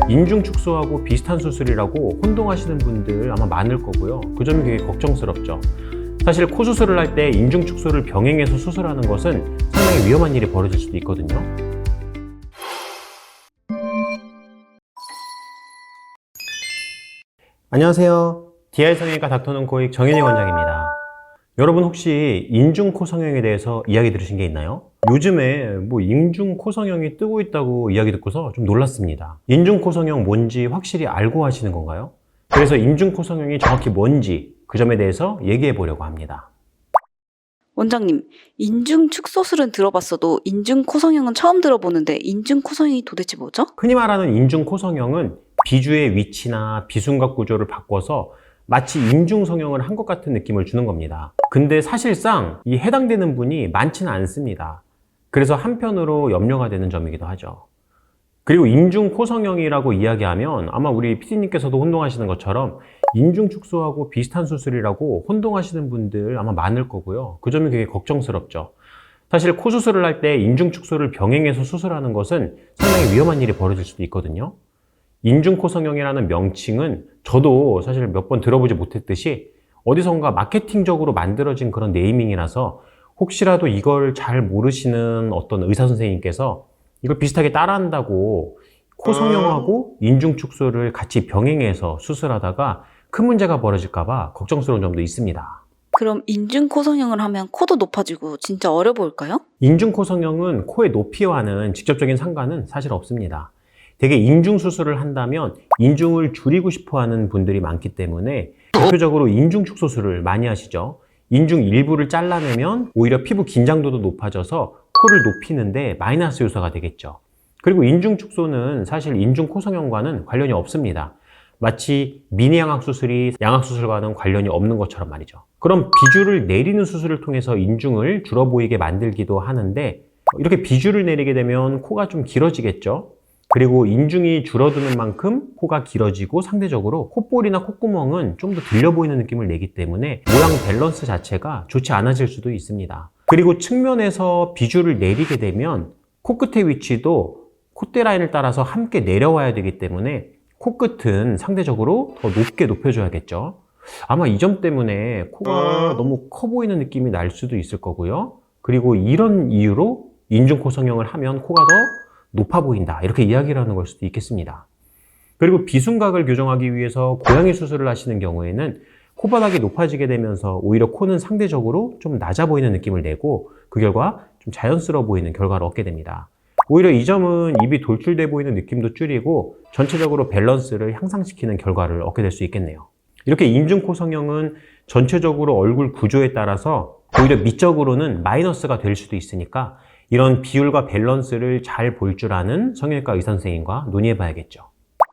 인중 축소하고 비슷한 수술이라고 혼동하시는 분들 아마 많을 거고요. 그 점이 되게 걱정스럽죠. 사실 코 수술을 할 때 인중 축소를 병행해서 수술하는 것은 상당히 위험한 일이 벌어질 수도 있거든요. 안녕하세요. DI 성형외과 닥터눈 코익 정현희 원장입니다. 여러분 혹시 인중 코 성형에 대해서 이야기 들으신 게 있나요? 요즘에 인중 코 성형이 뜨고 있다고 이야기 듣고서 좀 놀랐습니다. 인중 코 성형 뭔지 확실히 알고 하시는 건가요? 그래서 인중 코 성형이 정확히 뭔지 그 점에 대해서 얘기해 보려고 합니다. 원장님, 인중 축소술은 들어봤어도 인중 코 성형은 처음 들어보는데 인중 코 성형이 도대체 뭐죠? 흔히 말하는 인중 코 성형은 비주의 위치나 비순각 구조를 바꿔서 마치 인중 성형을 한 것 같은 느낌을 주는 겁니다. 근데 사실상 이 해당되는 분이 많지는 않습니다. 그래서 한편으로 염려가 되는 점이기도 하죠. 그리고 인중 코 성형이라고 이야기하면 아마 우리 PD님께서도 혼동하시는 것처럼 인중 축소하고 비슷한 수술이라고 혼동하시는 분들 아마 많을 거고요. 그 점이 되게 걱정스럽죠. 사실 코 수술을 할 때 인중 축소를 병행해서 수술하는 것은 상당히 위험한 일이 벌어질 수도 있거든요. 인중 코 성형이라는 명칭은 저도 사실 몇 번 들어보지 못했듯이 어디선가 마케팅적으로 만들어진 그런 네이밍이라서 혹시라도 이걸 잘 모르시는 어떤 의사 선생님께서 이걸 비슷하게 따라한다고 코 성형하고 인중 축소를 같이 병행해서 수술하다가 큰 문제가 벌어질까봐 걱정스러운 점도 있습니다. 그럼 인중 코 성형을 하면 코도 높아지고 진짜 어려 보일까요? 인중 코 성형은 코의 높이와는 직접적인 상관은 사실 없습니다. 되게 인중 수술을 한다면 인중을 줄이고 싶어 하는 분들이 많기 때문에 대표적으로 인중 축소술을 많이 하시죠. 인중 일부를 잘라내면 오히려 피부 긴장도도 높아져서 코를 높이는데 마이너스 요소가 되겠죠. 그리고 인중 축소는 사실 인중 코 성형과는 관련이 없습니다. 마치 미니 양악 수술이 양악 수술과는 관련이 없는 것처럼 말이죠. 그럼 비주를 내리는 수술을 통해서 인중을 줄어 보이게 만들기도 하는데 이렇게 비주를 내리게 되면 코가 좀 길어지겠죠. 그리고 인중이 줄어드는 만큼 코가 길어지고 상대적으로 콧볼이나 콧구멍은 좀 더 들려 보이는 느낌을 내기 때문에 모양 밸런스 자체가 좋지 않아질 수도 있습니다. 그리고 측면에서 비주를 내리게 되면 코끝의 위치도 콧대 라인을 따라서 함께 내려와야 되기 때문에 코끝은 상대적으로 더 높게 높여줘야겠죠. 아마 이 점 때문에 코가 너무 커 보이는 느낌이 날 수도 있을 거고요. 그리고 이런 이유로 인중 코 성형을 하면 코가 더 높아 보인다 이렇게 이야기를 하는 걸 수도 있겠습니다. 그리고 비순각을 교정하기 위해서 고양이 수술을 하시는 경우에는 코바닥이 높아지게 되면서 오히려 코는 상대적으로 좀 낮아 보이는 느낌을 내고 그 결과 좀 자연스러워 보이는 결과를 얻게 됩니다. 오히려 이 점은 입이 돌출돼 보이는 느낌도 줄이고 전체적으로 밸런스를 향상시키는 결과를 얻게 될 수 있겠네요. 이렇게 인중 코 성형은 전체적으로 얼굴 구조에 따라서 오히려 미적으로는 마이너스가 될 수도 있으니까 이런 비율과 밸런스를 잘 볼 줄 아는 성형외과 의사 선생님과 논의해 봐야겠죠.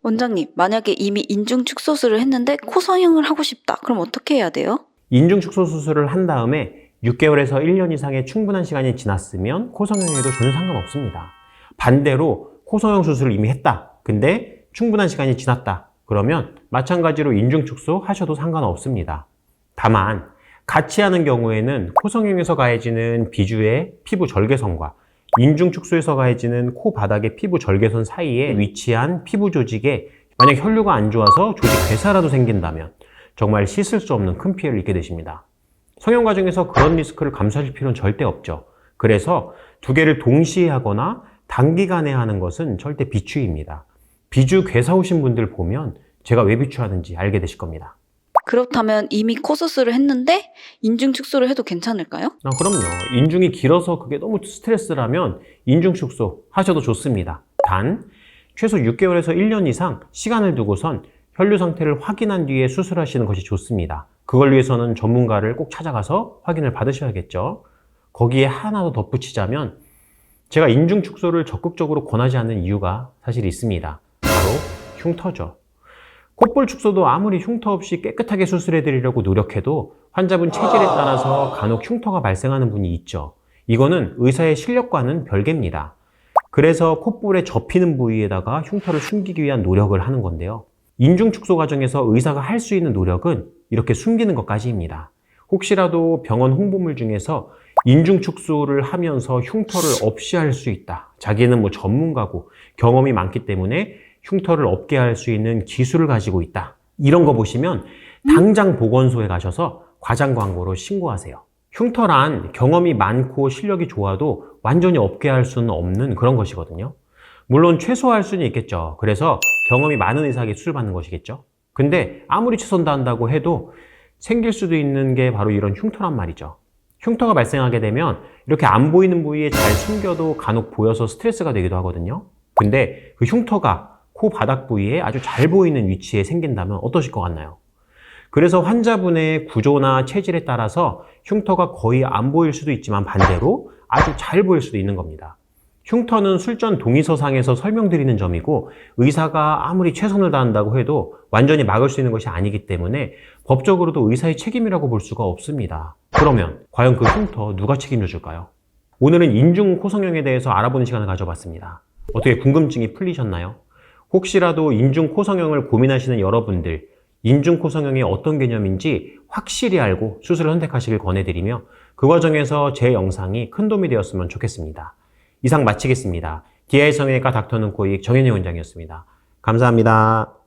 원장님, 만약에 이미 인중 축소술을 했는데 코 성형을 하고 싶다. 그럼 어떻게 해야 돼요? 인중 축소 수술을 한 다음에 6개월에서 1년 이상의 충분한 시간이 지났으면 코 성형에도 전혀 상관없습니다. 반대로 코 성형 수술을 이미 했다. 근데 충분한 시간이 지났다. 그러면 마찬가지로 인중 축소 하셔도 상관없습니다. 다만 같이 하는 경우에는 코 성형에서 가해지는 비주의 피부 절개선과 인중 축소에서 가해지는 코 바닥의 피부 절개선 사이에 위치한 피부 조직에 만약 혈류가 안 좋아서 조직 괴사라도 생긴다면 정말 씻을 수 없는 큰 피해를 입게 되십니다. 성형 과정에서 그런 리스크를 감수하실 필요는 절대 없죠. 그래서 두 개를 동시에 하거나 단기간에 하는 것은 절대 비추입니다. 비주 괴사 오신 분들 보면 제가 왜 비추하는지 알게 되실 겁니다. 그렇다면 이미 코 수술을 했는데 인중 축소를 해도 괜찮을까요? 그럼요. 인중이 길어서 그게 너무 스트레스라면 인중 축소 하셔도 좋습니다. 단 최소 6개월에서 1년 이상 시간을 두고선 혈류 상태를 확인한 뒤에 수술하시는 것이 좋습니다. 그걸 위해서는 전문가를 꼭 찾아가서 확인을 받으셔야겠죠. 거기에 하나 더 덧붙이자면 제가 인중 축소를 적극적으로 권하지 않는 이유가 사실 있습니다. 바로 흉터죠. 콧볼 축소도 아무리 흉터 없이 깨끗하게 수술해드리려고 노력해도 환자분 체질에 따라서 간혹 흉터가 발생하는 분이 있죠. 이거는 의사의 실력과는 별개입니다. 그래서 콧볼에 접히는 부위에다가 흉터를 숨기기 위한 노력을 하는 건데요. 인중 축소 과정에서 의사가 할 수 있는 노력은 이렇게 숨기는 것까지입니다. 혹시라도 병원 홍보물 중에서 인중 축소를 하면서 흉터를 없이 할 수 있다. 자기는 전문가고 경험이 많기 때문에 흉터를 없게 할 수 있는 기술을 가지고 있다. 이런 거 보시면 당장 보건소에 가셔서 과장 광고로 신고하세요. 흉터란 경험이 많고 실력이 좋아도 완전히 없게 할 수는 없는 그런 것이거든요. 물론 최소화할 수는 있겠죠. 그래서 경험이 많은 의사에게 수술받는 것이겠죠. 근데 아무리 최선다 한다고 해도 생길 수도 있는 게 바로 이런 흉터란 말이죠. 흉터가 발생하게 되면 이렇게 안 보이는 부위에 잘 숨겨도 간혹 보여서 스트레스가 되기도 하거든요. 근데 그 흉터가 코 바닥 부위에 아주 잘 보이는 위치에 생긴다면 어떠실 것 같나요? 그래서 환자분의 구조나 체질에 따라서 흉터가 거의 안 보일 수도 있지만 반대로 아주 잘 보일 수도 있는 겁니다. 흉터는 술전 동의서상에서 설명드리는 점이고 의사가 아무리 최선을 다한다고 해도 완전히 막을 수 있는 것이 아니기 때문에 법적으로도 의사의 책임이라고 볼 수가 없습니다. 그러면 과연 그 흉터 누가 책임져 줄까요? 오늘은 인중 코성형에 대해서 알아보는 시간을 가져봤습니다. 어떻게 궁금증이 풀리셨나요? 혹시라도 인중 코성형을 고민하시는 여러분들, 인중 코성형이 어떤 개념인지 확실히 알고 수술을 선택하시길 권해드리며 그 과정에서 제 영상이 큰 도움이 되었으면 좋겠습니다. 이상 마치겠습니다. DI 성형외과 닥터눈코익 정현희 원장이었습니다. 감사합니다.